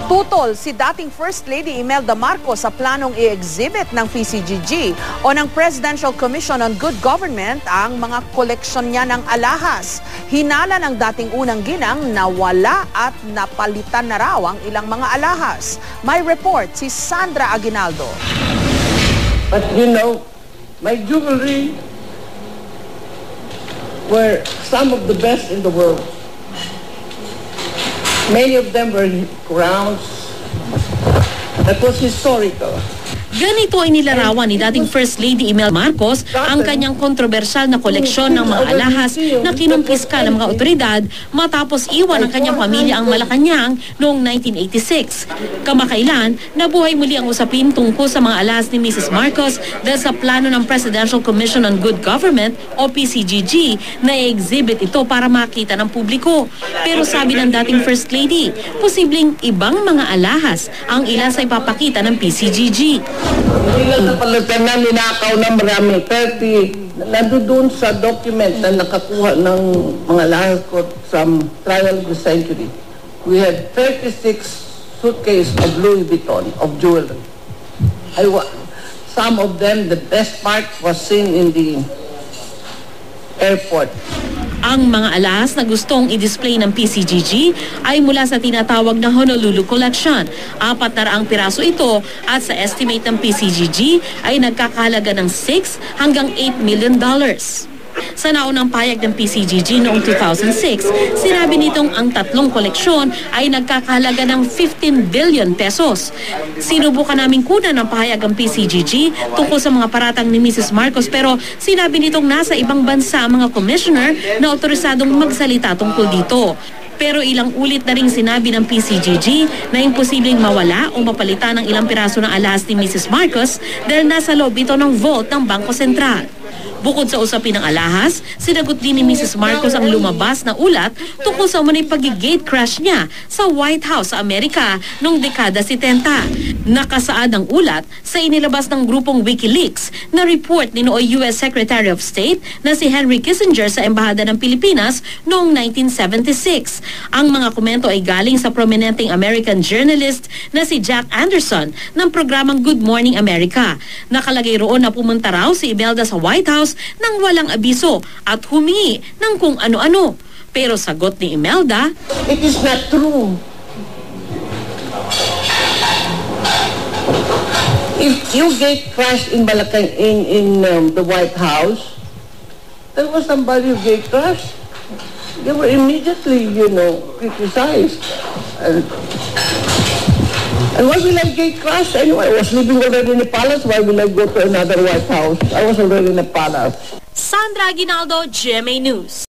Tutol si dating First Lady Imelda Marcos sa planong i-exhibit ng PCGG o ng Presidential Commission on Good Government ang mga koleksyon niya ng alahas. Hinala ng dating unang ginang na wala at napalitan na raw ang ilang mga alahas. May report si Sandra Aguinaldo. But you know, my jewelry were some of the best in the world. Many of them were crowns. That was historical. Ganito ay nilarawan ni dating First Lady Imelda Marcos ang kanyang kontrobersyal na koleksyon ng mga alahas na kinumpiska ng mga otoridad matapos iwan ng kanyang pamilya ang Malacanang noong 1986. Kamakailan, nabuhay muli ang usapin tungkol sa mga alahas ni Mrs. Marcos dahil sa plano ng Presidential Commission on Good Government o PCGG na i-exhibit ito para makita ng publiko. Pero sabi ng dating First Lady, posibleng ibang mga alahas ang ilan sa ipapakita ng PCGG. Hindi lang napalitan na ninakaw na marami. 30, nandoon sa document na nakakuha ng mga lahas ko from trial of the century. We had 36 suitcases of Louis Vuitton, of jewelry. Some of them, the best part was seen in the airport. Ang mga alahas na gustong i-display ng PCGG ay mula sa tinatawag na Honolulu Collection. 400 piraso ito at sa estimate ng PCGG ay nagkakahalaga ng $6 hanggang $8 million. Sa naunang payag ng PCGG noong 2006, sinabi nitong ang tatlong koleksyon ay nagkakahalaga ng 15 billion pesos. Sinubukan namin kunan ng pahayag ang PCGG tungkol sa mga paratang ni Mrs. Marcos pero sinabi nitong nasa ibang bansa ang mga commissioner na otorisadong magsalita tungkol dito. Pero ilang ulit na ring sinabi ng PCGG na imposibleng mawala o mapalitan ng ilang piraso ng alahas ni Mrs. Marcos dahil nasa loob ito ng vault ng Bangko Sentral. Bukod sa usapin ng alahas, sinagot din ni Mrs. Marcos ang lumabas na ulat tungkol sa umunay pag-gate crash niya sa White House sa Amerika noong dekada 70. Nakasaad ang ulat sa inilabas ng grupong WikiLeaks na report ni nooy US Secretary of State na si Henry Kissinger sa Embahada ng Pilipinas noong 1976. Ang mga komento ay galing sa prominenteng American journalist na si Jack Anderson ng programang Good Morning America. Nakalagay roon na pumunta raw si Imelda sa White House nang walang abiso at humingi ng kung ano-ano. Pero sagot ni Imelda, "It is not true. If you get crashed in Malacan in the White House, there was somebody who get crashed. They were immediately, criticized. And why will I get crashed anyway? I was living already in the palace. Why will I go to another White House? I was already in the palace." Sandra Aguinaldo, GMA News.